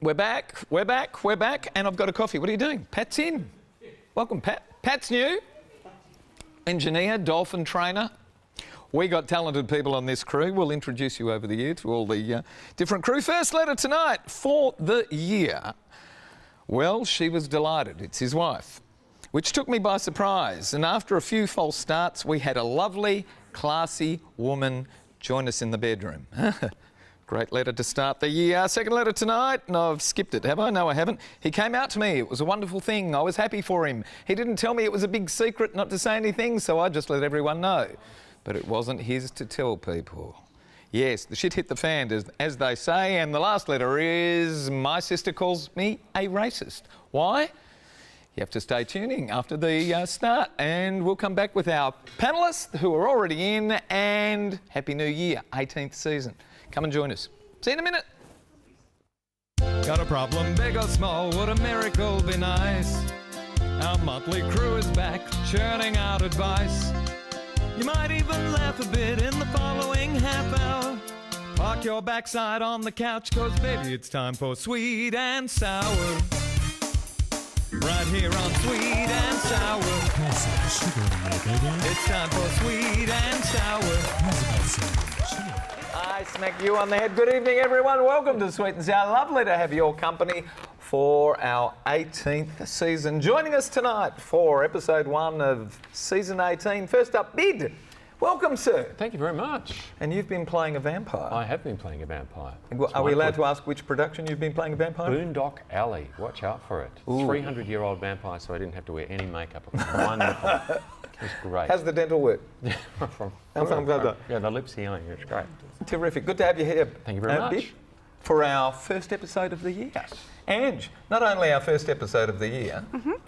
We're back, and I've got a coffee. What are you doing? Pat's in. Welcome, Pat. Pat's new. Engineer, dolphin trainer. We got talented people on this crew. We'll introduce you over the year to all the different crew. First letter tonight for the year. Well, she was delighted. It's his wife, which took me by surprise. And after a few false starts, we had a lovely, classy woman join us in the bedroom. Great letter to start the year. Second letter tonight. No, I've skipped it, have I? No, I haven't. He came out to me. It was a wonderful thing. I was happy for him. He didn't tell me it was a big secret not to say anything, so I just let everyone know. But it wasn't his to tell people. Yes, the shit hit the fan, as they say, and the last letter is my sister calls me a racist. Why? You have to stay tuning after the start, and we'll come back with our panellists who are already in, and Happy New Year, 18th season. Come and join us. See you in a minute. Got a problem, big or small, would a miracle be nice? Our motley crew is back, churning out advice. You might even laugh a bit in the following half hour. Park your backside on the couch, cause baby it's time for Sweet and Sour. Right here on Sweet and Sour. It's time for Sweet and Sour. I smack you on the head. Good evening, everyone. Welcome to Sweet and Sour. Lovely to have your company for our 18th season. Joining us tonight for episode 1 of season 18. First up, Bid. Welcome, sir. Thank you very much. And you've been playing a vampire. I have been playing a vampire. Are we allowed to ask which production you've been playing a vampire? Boondock Alley. Watch out for it. Ooh. 300-year-old vampire, so I didn't have to wear any makeup. It was wonderful. It was great. How's the dental work? Yeah, the lips healing. It's great. Terrific. Good to have you here. Thank you very much. Bid, for our first episode of the year. Yes. Ange, not only our first episode of the year,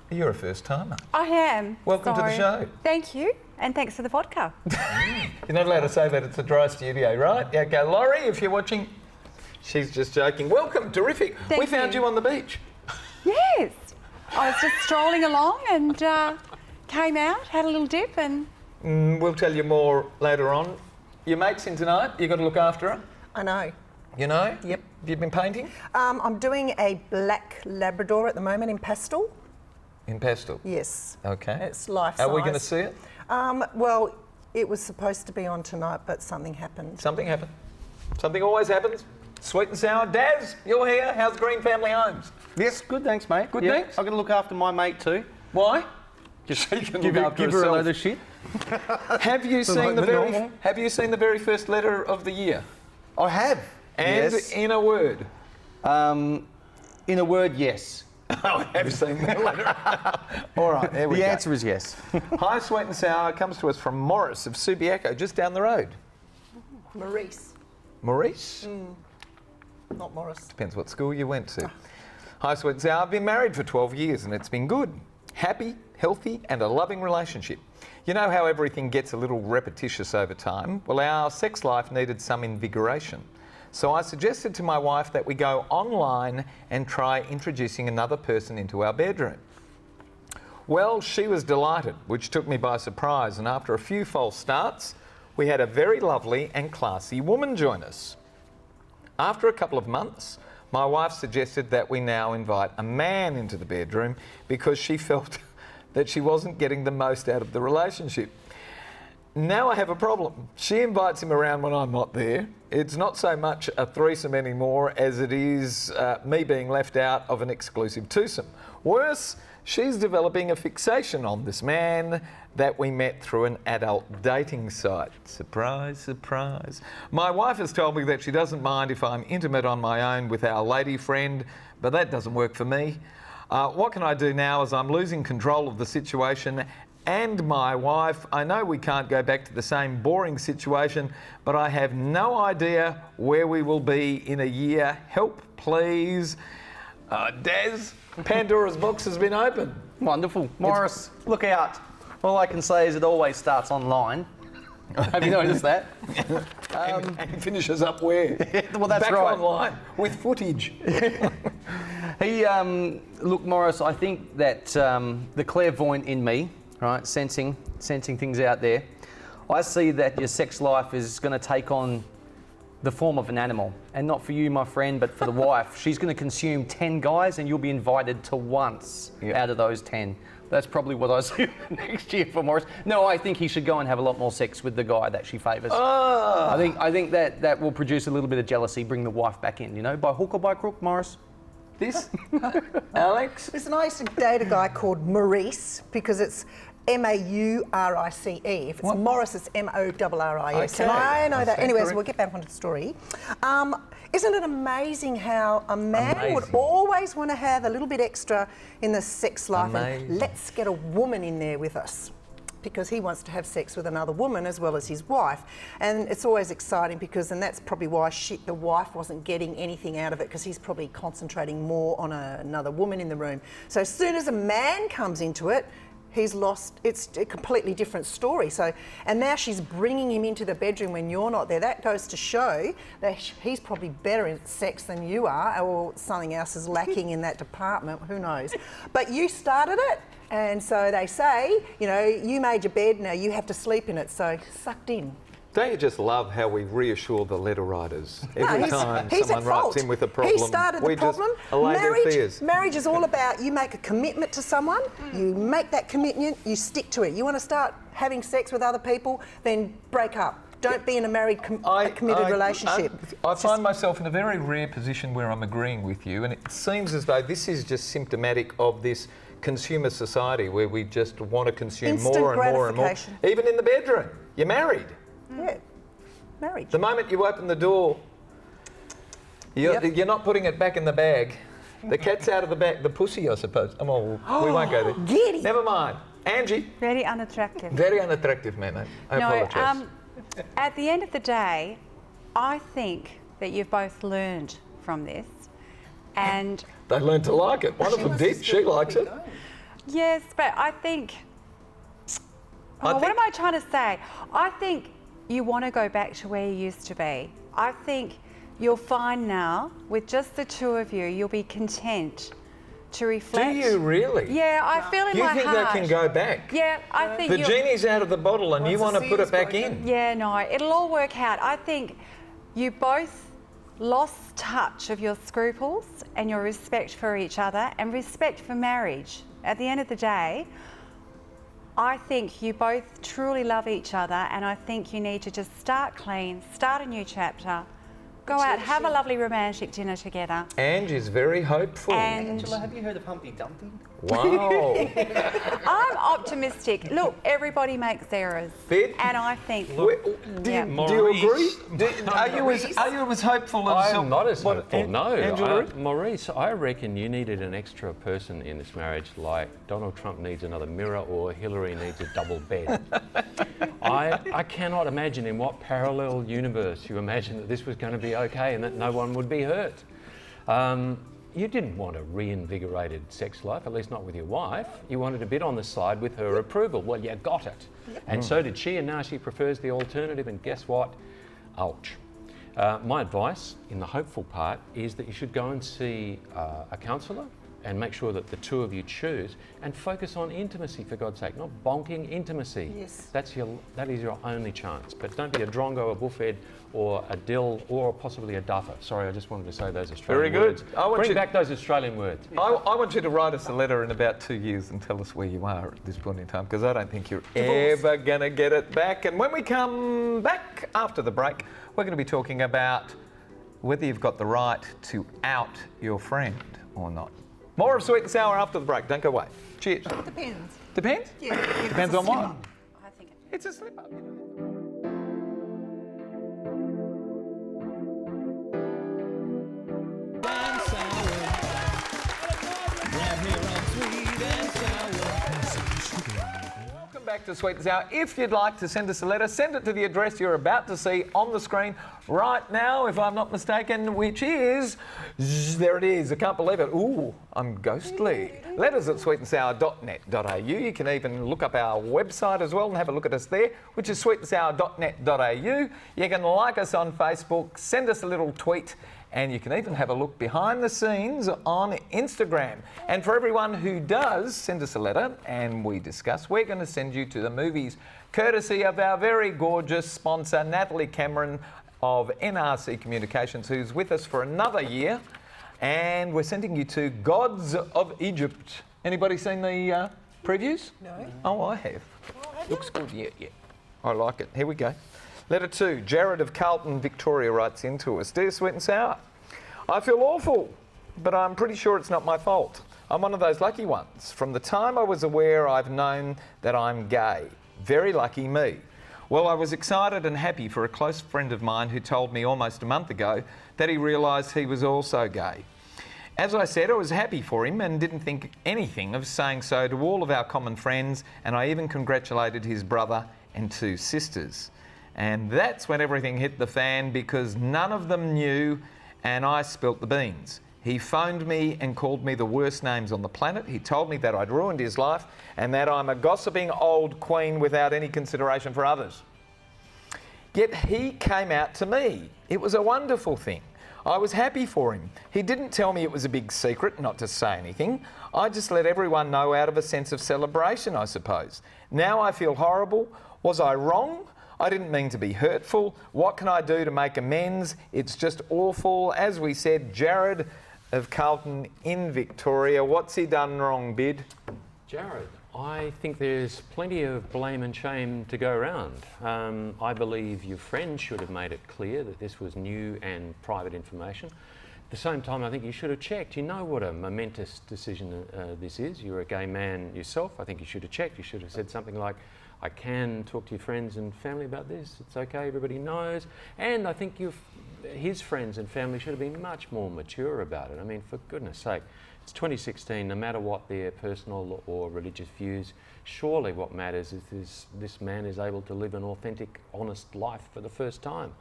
you're a first timer. I am. Welcome to the show. Thank you, and thanks for the vodka. You're not allowed to say that, it's a dry studio, right? Yeah, okay, Laurie, if you're watching, she's just joking. Welcome, terrific. We found you on the beach. Yes. I was just strolling along and came out, had a little dip and... We'll tell you more later on. Your mate's in tonight, you've got to look after her. I know. You know? Yep. Have you been painting? I'm doing a black Labrador at the moment in pastel. In pastel? Yes. Okay. It's life size. Are we going to see it? Well, it was supposed to be on tonight, but something happened. Something happened. Something always happens. Sweet and Sour. Daz, you're here. How's Green Family Homes? Yes, good, thanks, mate. Good, thanks. I'm going to look after my mate too. Why? Just so you can look after give her a load of shit. Have you seen the very first letter of the year? I have. And yes. in a word? In a word, yes. I have seen the letter. All right, there we go. The answer is yes. Hi, Sweet and Sour comes to us from Morris of Subiaco, just down the road. Maurice. Maurice? Not Morris. Depends what school you went to. Hi, Sweet and Sour. I've been married for 12 years and it's been good. Happy, healthy and a loving relationship. You know how everything gets a little repetitious over time? Well, our sex life needed some invigoration. So I suggested to my wife that we go online and try introducing another person into our bedroom. Well, she was delighted, which took me by surprise, and after a few false starts, we had a very lovely and classy woman join us. After a couple of months, my wife suggested that we now invite a man into the bedroom because she felt that she wasn't getting the most out of the relationship. Now I have a problem. She invites him around when I'm not there. It's not so much a threesome anymore as it is me being left out of an exclusive twosome. Worse, she's developing a fixation on this man that we met through an adult dating site. Surprise, surprise. My wife has told me that she doesn't mind if I'm intimate on my own with our lady friend, but that doesn't work for me. What can I do now as I'm losing control of the situation and my wife? I know we can't go back to the same boring situation, but I have no idea where we will be in a year. Help, please. Daz, Pandora's box has been opened. Wonderful. Morris, look out. All I can say is it always starts online. Have you noticed that? And finishes up where? Well, that's back right. Online with footage. Look, Morris, I think that the clairvoyant in me, right, sensing things out there, I see that your sex life is going to take on the form of an animal. And not for you, my friend, but for the wife. She's going to consume 10 guys and you'll be invited to once out of those 10. That's probably what I see next year for Morris. No, I think he should go and have a lot more sex with the guy that she favours. Oh. I think that will produce a little bit of jealousy, bring the wife back in, you know, by hook or by crook, Morris. This, Alex? Listen, I used to date a guy called Maurice because it's Maurice. If it's Morris, it's Morris. Okay. And I know that. Okay, Anyway, so correct. we'll get back onto the story. Isn't it amazing how a man would Amazing. always want to have a little bit extra in the sex life? Amazing. And let's get a woman in there with us, because he wants to have sex with another woman as well as his wife. And it's always exciting because, and that's probably why the wife wasn't getting anything out of it, because he's probably concentrating more on another woman in the room. So as soon as a man comes into it, he's lost. It's a completely different story. So, and now she's bringing him into the bedroom when you're not there. That goes to show that he's probably better in sex than you are, or something else is lacking in that department. Who knows? But you started it, and so they say, you know, you made your bed, now you have to sleep in it. So sucked in. Don't you just love how we reassure the letter writers every time he's someone at fault. writes in with a problem? He started we the problem. Just allay their fears. Marriage is all about you make a commitment to someone, you make that commitment, you stick to it. You want to start having sex with other people, then break up. Don't be in a married, committed relationship. I find myself in a very rare position where I'm agreeing with you, and it seems as though this is just symptomatic of this consumer society where we just want to consume Instant more and more and more. gratification. Even in the bedroom. You're married. Yeah, marriage. The moment you open the door, you're not putting it back in the bag. The cat's out of the bag. The pussy, I suppose. We won't go there. Giddy. Never mind. Angie, Very unattractive. very unattractive man. I apologise. At the end of the day, I think that you've both learned from this, and They learned to like it. One of them did. She likes it. yes, but I think. I What think- am I trying to say? I think you want to go back to where you used to be. I think you'll find now, with just the two of you, you'll be content to Do reflect. you really? Yeah, I feel in You my think heart. that can go back? Yeah, I think The you'll- genie's out of the bottle and you want to put it back in. Yeah, no, it'll all work out. I think you both lost touch of your scruples and your respect for each other and respect for marriage. At the end of the day, I think you both truly love each other, and I think you need to just start clean, start a new chapter, go out, have a lovely romantic dinner together. Angie's very hopeful. And Angela, have you heard of Humpty Dumpty? Wow. I'm optimistic. Look, everybody makes errors. Bid? And I think, Do Yeah. you agree? Are you as hopeful as... I'm not as what, hopeful, no. Angela? Maurice, I reckon you needed an extra person in this marriage, like Donald Trump needs another mirror or Hillary needs a double bed. I cannot imagine in what parallel universe you imagine that this was going to be okay and that no one would be hurt. You didn't want a reinvigorated sex life, at least not with your wife. You wanted a bit on the side with her approval. Well, you got it. And so did she, and now she prefers the alternative, and guess what? Ouch. My advice in the hopeful part is that you should go and see a counsellor and make sure that the two of you choose and focus on intimacy, for God's sake, not bonking, intimacy. Yes. That is your only chance. But don't be a drongo, a buffhead, or a dill, or possibly a duffer. Sorry, I just wanted to say those Australian Very words. good. I want Bring you- back those Australian words. I want you to write us a letter in about 2 years and tell us where you are at this point in time, because I don't think you're ever going to get it back. And when we come back after the break, we're going to be talking about whether you've got the right to out your friend or not. More of Sweet and Sour after the break. Don't go away. Cheers. Depends. Depends? Yeah. Depends on what? I think It's a slip up. Welcome back to Sweet and Sour. If you'd like to send us a letter, send it to the address you're about to see on the screen right now, if I'm not mistaken, which is... There it is. I can't believe it. Ooh, I'm ghostly. Letters at sweetandsour.net.au. You can even look up our website as well and have a look at us there, which is sweetandsour.net.au. You can like us on Facebook, send us a little tweet, and you can even have a look behind the scenes on Instagram. And for everyone who does send us a letter and we discuss, we're going to send you to the movies, courtesy of our very gorgeous sponsor, Natalie Cameron of NRC Communications, who's with us for another year. And we're sending you to Gods of Egypt. Anybody seen the previews? No. Oh, I have. Looks good, yeah. I like it. Here we go. Letter 2. Jared of Carlton, Victoria writes into us. Dear Sweet and Sour, I feel awful, but I'm pretty sure it's not my fault. I'm one of those lucky ones. From the time I was aware, I've known that I'm gay. Very lucky me. Well, I was excited and happy for a close friend of mine who told me almost a month ago that he realised he was also gay. As I said, I was happy for him and didn't think anything of saying so to all of our common friends, and I even congratulated his brother and 2 sisters. And that's when everything hit the fan, because none of them knew and I spilt the beans. He phoned me and called me the worst names on the planet. He told me that I'd ruined his life and that I'm a gossiping old queen without any consideration for others. Yet he came out to me. It was a wonderful thing. I was happy for him. He didn't tell me it was a big secret not to say anything. I just let everyone know out of a sense of celebration, I suppose. Now I feel horrible. Was I wrong? I didn't mean to be hurtful. What can I do to make amends? It's just awful. As we said, Jared of Carlton in Victoria. What's he done wrong, Bid? Jared, I think there's plenty of blame and shame to go around. I believe your friend should have made it clear that this was new and private information. At the same time, I think you should have checked. You know what a momentous decision this is. You're a gay man yourself. I think you should have checked. You should have said something like, I can talk to your friends and family about this. It's okay, everybody knows. And I think his friends and family should have been much more mature about it. I mean, for goodness sake, it's 2016, no matter what their personal or religious views, surely what matters is this man is able to live an authentic, honest life for the first time.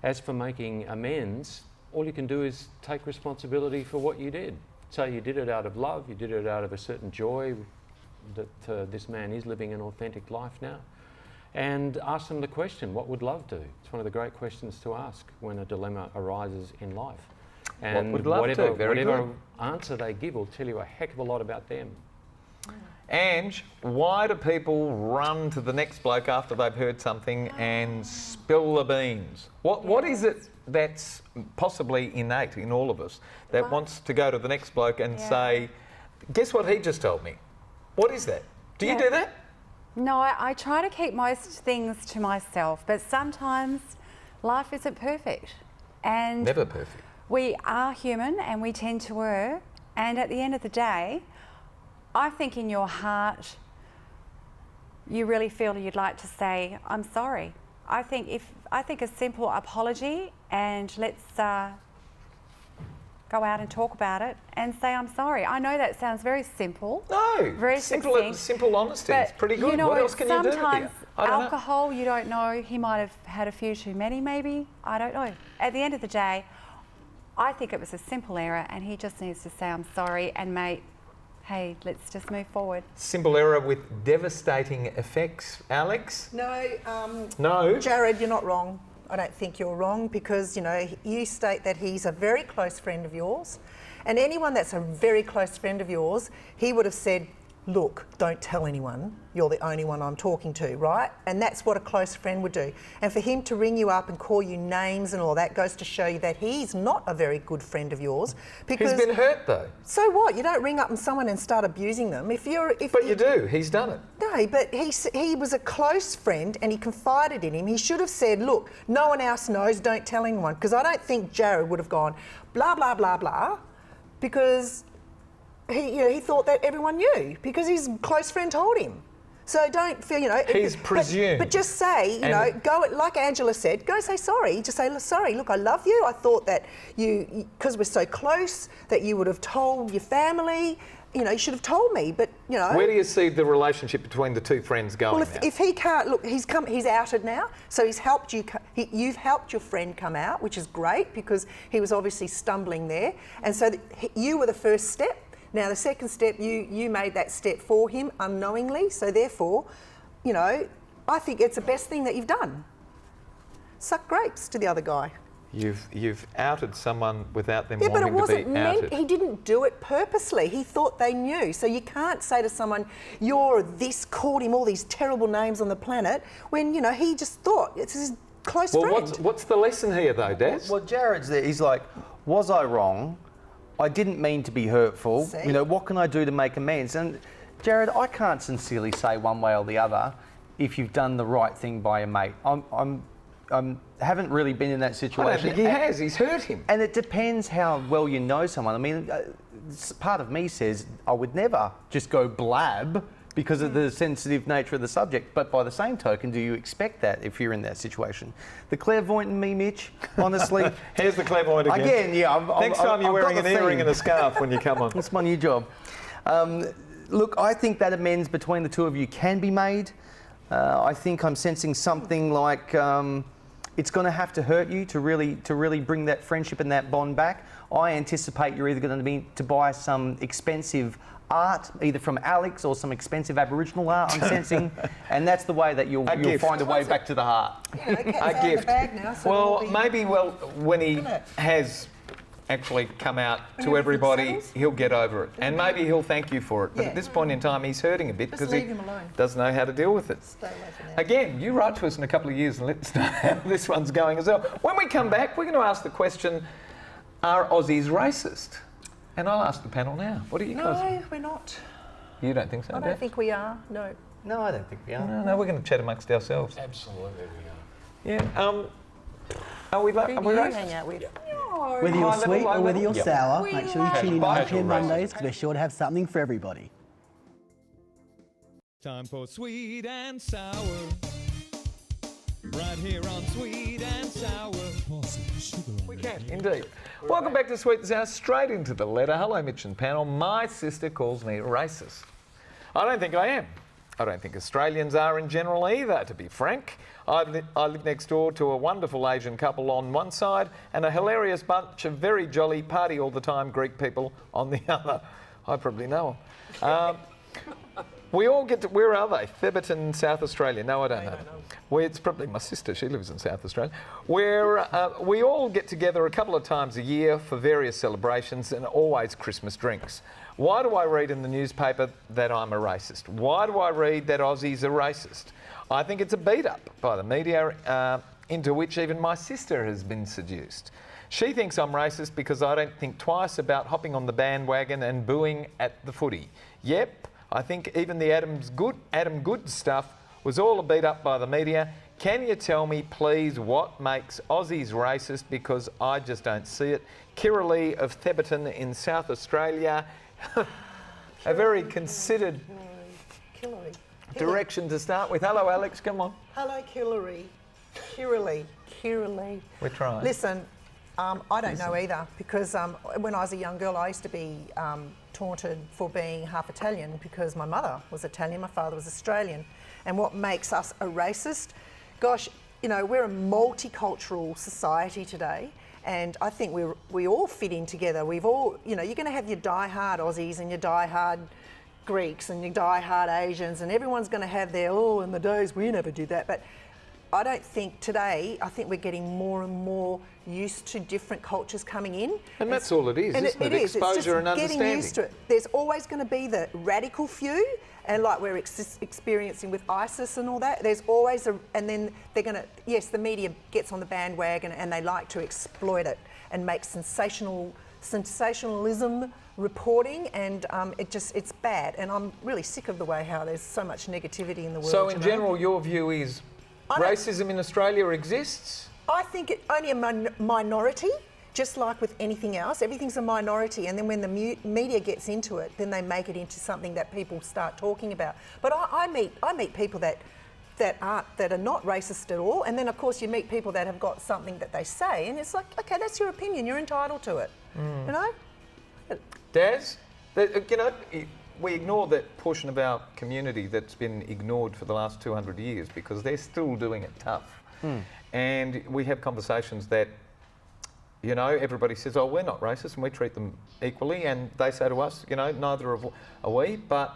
As for making amends, all you can do is take responsibility for what you did. So you did it out of love, you did it out of a certain joy that this man is living an authentic life now. And ask them the question, what would love do? It's one of the great questions to ask when a dilemma arises in life. And what would love do? whatever answer they give will tell you a heck of a lot about them. Ange, why do people run to the next bloke after they've heard something and spill the beans? What is it that's possibly innate in all of us that wants to go to the next bloke and say, guess what he just told me? What is that? Do you do that? No, I try to keep most things to myself, but sometimes life isn't perfect. And Never perfect. we are human and we tend to err. And at the end of the day, I think in your heart, you really feel you'd like to say, I'm sorry. I think a simple apology and let's go out and talk about it and say I'm sorry. I know that sounds very simple. No, very simple honesty. It's pretty good. You know, what else can you do? Sometimes I don't alcohol, you don't know. He might have had a few too many, maybe. I don't know. At the end of the day, I think it was a simple error, and he just needs to say I'm sorry. And mate, hey, let's just move forward. Simple error with devastating effects. Alex? No, No. Jared, you're not wrong. I don't think you're wrong because, you know, you state that he's a very close friend of yours, and anyone that's a very close friend of yours, he would have said, look, don't tell anyone, you're the only one I'm talking to, right? And that's what a close friend would do. And for him to ring you up and call you names and all that goes to show you that he's not a very good friend of yours. Because He's been hurt though. so what? You don't ring up and someone and start abusing them. But you do. He's done it. No, but he was a close friend and he confided in him. He should have said, look, no one else knows, don't tell anyone. Because I don't think Jared would have gone, blah, blah, blah, blah, because he thought that everyone knew because his close friend told him. So don't feel, He's presumed. But just say, go, like Angela said, go say sorry. Just say, sorry, look, I love you. I thought that because we're so close, that you would have told your family. You should have told me, but, Where do you see the relationship between the two friends going Well, now? if he can't, look, he's outed now, so he's helped you, you've helped your friend come out, which is great because he was obviously stumbling there. And so you were the first step. Now, the second step, you made that step for him unknowingly, so therefore, I think it's the best thing that you've done. Suck grapes to the other guy. You've outed someone without them Yeah, but it wanting to wasn't be meant. outed. He didn't do it purposely. He thought they knew. So you can't say to someone, "You're this," called him all these terrible names on the planet, when he just thought it's his close Well, friend. what's the lesson here, though, Des? Well, Jared's there. He's like, was I wrong? I didn't mean to be hurtful. See? You know, what can I do to make amends? And Jared, I can't sincerely say one way or the other if you've done the right thing by your mate. I haven't really been in that I situation. don't think he has. He's hurt him. And it depends how well you know someone. I mean, part of me says I would never just go blab because of the sensitive nature of the subject. But by the same token, do you expect that if you're in that situation? The clairvoyant in me, Mitch, honestly. Here's the clairvoyant again. Again, yeah. Next time you're I've got wearing an the earring theme. and a scarf when you come on. That's my new job. Look, I think that amends between the two of you can be made. I think I'm sensing something like it's going to have to hurt you to really bring that friendship and that bond back. I anticipate you're either going to need to buy some expensive art, either from Alex or some expensive Aboriginal art, I'm sensing, and that's the way that you'll gift. find a way back to the heart. You know, cat's A out of the gift. bag now, so Well, it'll be- maybe when he Isn't it? has actually come out to everything everybody, settles? he'll get over it. And maybe he'll thank you for it. But Yeah. at this point in time, he's hurting a bit Just because he leave him alone. doesn't know how to deal with it. Stay away from that. Again, you write to us in a couple of years and let us know how this one's going as well. When we come back, we're going to ask the question, are Aussies racist? And I'll ask the panel now. What do you guys think? No, we're not. You don't think so, I Dad? don't think we are. No. No, I don't think we are. No, we're going to chat amongst ourselves. Absolutely we are. Yeah. Are we Who do you racist? hang out with? Whether you're High level, sweet low or whether level? you're Yep. sour, We make sure you love tune in Casual on 10 racism. Mondays because we're sure to have something for everybody. Time for sweet and sour. Right here on Sweet and Sour. We can, indeed. Welcome back to Sweet and Sour. Straight into the letter. Hello, Mitch and panel. My sister calls me racist. I don't think I am. I don't think Australians are in general either, to be frank. I live next door to a wonderful Asian couple on one side and a hilarious bunch of very jolly, party all the time Greek people on the other. I probably know them. We all get to, where are they? Theberton, South Australia. No, I don't know. It's probably my sister, she lives in South Australia. Where we all get together a couple of times a year for various celebrations and always Christmas drinks. Why do I read in the newspaper that I'm a racist? Why do I read that Aussies are racist? I think it's a beat up by the media into which even my sister has been seduced. She thinks I'm racist because I don't think twice about hopping on the bandwagon and booing at the footy. Yep, I think even the Adam Good stuff was all a beat up by the media. Can you tell me, please, what makes Aussies racist? Because I just don't see it. Kira Lee of Theberton in South Australia. A very considered Hillary. direction to start with. Hello, Alex, come on. Hello, Hillary. Kiralee. We're trying. Listen, I don't know either because when I was a young girl, I used to be taunted for being half Italian because my mother was Italian, my father was Australian. And what makes us a racist? Gosh, you know, we're a multicultural society today. And I think we all fit in together. We've all, you know, you're going to have your die-hard Aussies and your die-hard Greeks and your die-hard Asians, and everyone's going to have their, oh, in the days we never did that. But I don't think today, I think we're getting more and more used to different cultures coming in. And that's all it is, And isn't it? It is. It's just Exposure and getting understanding. used to it. There's always going to be the radical few, and like we're experiencing with ISIS and all that, there's always and then they're going to, yes, the media gets on the bandwagon and they like to exploit it and make sensationalism reporting, and it's bad. And I'm really sick of the way how there's so much negativity in the world. So in you know? general, your view is I don't- racism in Australia exists? I think it only a minority, just like with anything else. Everything's a minority, and then when the media gets into it, then they make it into something that people start talking about. But I meet people that are not racist at all, and then of course you meet people that have got something that they say, and it's like, okay, that's your opinion, you're entitled to it. You know? Daz, you know, we ignore that portion of our community that's been ignored for the last 200 years because they're still doing it tough. And we have conversations that, you know, everybody says, oh, we're not racist and we treat them equally. And they say to us, you know, neither are we. But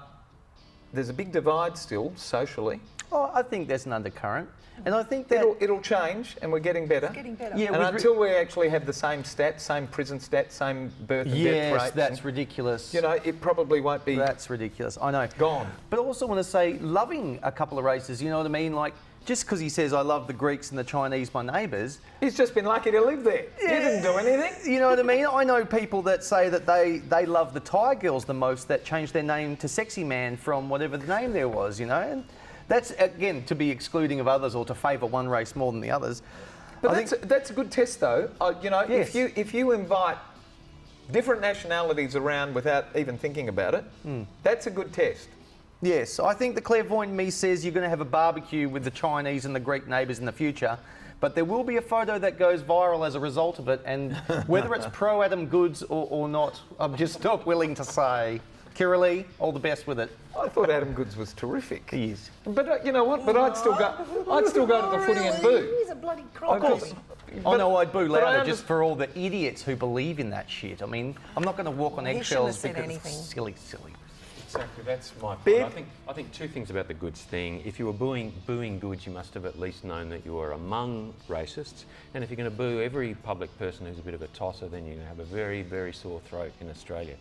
there's a big divide still socially. Oh, I think there's an undercurrent. And I think that... It'll change and we're getting better. Getting better. Yeah, And until we actually have the same stats, same prison stats, same birth and death Yes, rates, that's and, ridiculous. you know, it probably won't be That's ridiculous, I know. gone. But I also want to say, loving a couple of races, you know what I mean? Like, just because he says, I love the Greeks and the Chinese, my neighbours, He's just been lucky to live there. He didn't do anything. you know what I mean? I know people that say that they love the Thai girls the most that changed their name to Sexy Man from whatever the name there was, you know? And that's, again, to be excluding of others or to favour one race more than the others. But that's a good test, though. You know, Yes. if you invite different nationalities around without even thinking about it, that's a good test. Yes, I think the clairvoyant in me says you're going to have a barbecue with the Chinese and the Greek neighbours in the future, but there will be a photo that goes viral as a result of it, and whether it's pro-Adam Goods or not, I'm just not willing to say. Kira Lee, all the best with it. I thought Adam Goods was terrific. He is. But you know what? But I'd still go to the footy and boo. He's a bloody crock. I know I'd boo but I louder just for all the idiots who believe in that shit. I mean, I'm not going to walk on He eggshells shouldn't have said because it's anything. silly. Exactly, that's my point. Bib? I think two things about the Goods thing. If you were booing Goods, you must have at least known that you were among racists. And if you're going to boo every public person who's a bit of a tosser, then you're going to have a very, very sore throat in Australia.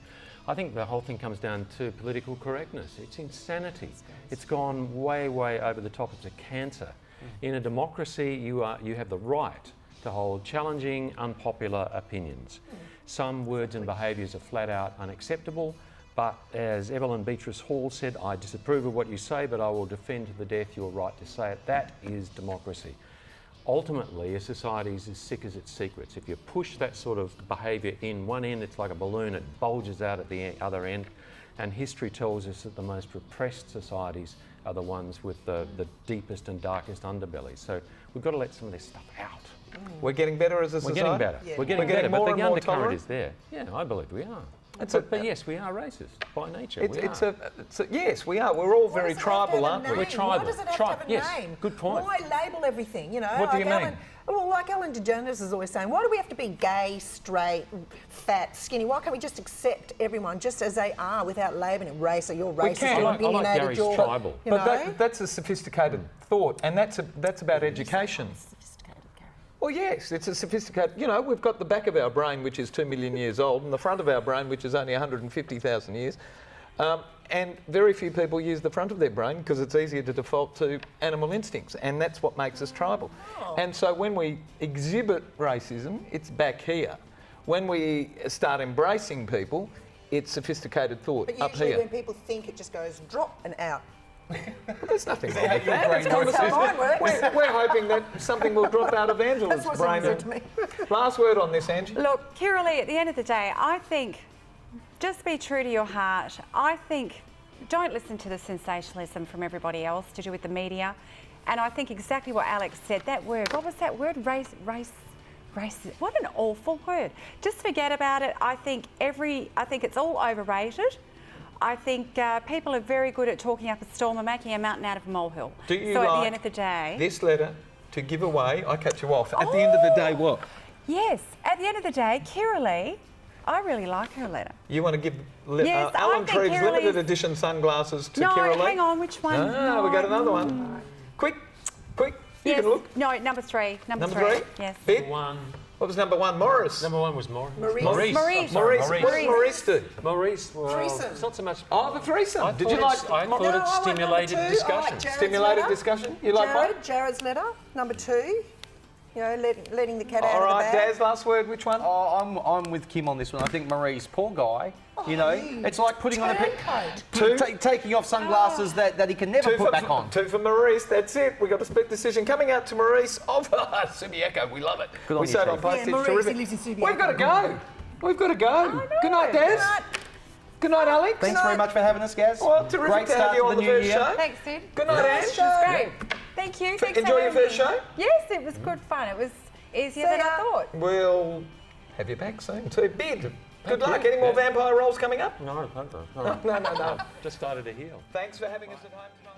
I think the whole thing comes down to political correctness. It's insanity. It's gone way, way over the top. It's a cancer. In a democracy, you have the right to hold challenging, unpopular opinions. Some words and behaviours are flat out unacceptable. But as Evelyn Beatrice Hall said, I disapprove of what you say, but I will defend to the death your right to say it. That is democracy. Ultimately, a society is as sick as its secrets. If you push that sort of behaviour in one end, it's like a balloon, it bulges out at the other end. And history tells us that the most repressed societies are the ones with the deepest and darkest underbellies. So we've got to let some of this stuff out. We're getting better as a We're society. getting better. Yeah. We're getting We're getting better, more but and the more undercurrent tolerant. is there. Yeah, I believe we are. It's But yes, we are racist by nature. Yes, we are. We're all very tribal, aren't we? We're tribal. Why does it have Tribe, to have a yes, name? good point. Why label everything, you know? What do you like mean? Well, like Ellen DeGeneres is always saying, why do we have to be gay, straight, fat, skinny? Why can't we just accept everyone just as they are without labelling race or you're racist, can. you're I like opinionated, Gary's you're... tribal. You know? But that's a sophisticated thought, and that's about education. Well, yes, it's a sophisticated... You know, we've got the back of our brain, which is 2 million years old, and the front of our brain, which is only 150,000 years. And very few people use the front of their brain because it's easier to default to animal instincts, and that's what makes us tribal. And so when we exhibit racism, it's back here. When we start embracing people, it's sophisticated thought But up usually here. when people think, it just goes drop and out. But there's nothing wrong with your that. brain It's works? That's how mine works. We're hoping that something will drop out of Angela's That's what brain. someone said to me. Last word on this, Angie. Look, Kira Lee, at the end of the day, I think just be true to your heart. I think don't listen to the sensationalism from everybody else to do with the media. And I think exactly what Alex said, that word, what was that word? Race, what an awful word. Just forget about it. I think it's all overrated. I think people are very good at talking up a storm and making a mountain out of a molehill. Do you so at like the end of the day... this letter to give away? I cut you off. At the end of the day, what? Yes, at the end of the day, Kira Lee, I really like her letter. You want to give Yes, I Alan think Treves Kira limited Lee's- edition sunglasses to No, Kira Lee? hang on, which one? Ah, we got another one. Quick, you Yes, can look. no, number three. Number three? Yes. Bib? One. What was number one? Morris. Number one was Maurice. Maurice. Maurice. Sorry, Maurice. What did Maurice do? Maurice. Well, Threesome. it's not so much. Oh, the threesome. I Did thought you like it's- I Mo- thought No, it I like number stimulated two. I discussion. like Jared's Stimulated letter. discussion? You like what? Jared's letter, number 2. You know, letting the cat out All of the right, bag. Daz, last word, which one? Oh, I'm with Kim on this one. I think Marie's poor guy. You know, it's like putting on a Turncoat. taking off sunglasses that he can never put back on. Two for Maurice, that's it. We got a split decision coming out to Maurice of Subiaco. We love it. Good on we you, say it on Chief. postage. Yeah, Maurice, terrific. he lives in Subiaco. We've got to go. We've got to go. Good night, Daz. Good night. Good night, Alex. Thanks very much for having us, Gaz. Well, terrific Great to start have you to on the the new first year. show. Thanks, Sid. Good night, Ange. Great. Thank you. Thanks Enjoy for your having first me. show? Yes, it was good fun. It was easier than I thought. We'll have you back soon too. Bid. Good Thank luck. you. Any more Yeah. vampire roles coming up? No. No. Just started to heal. Thanks for having us at home tonight.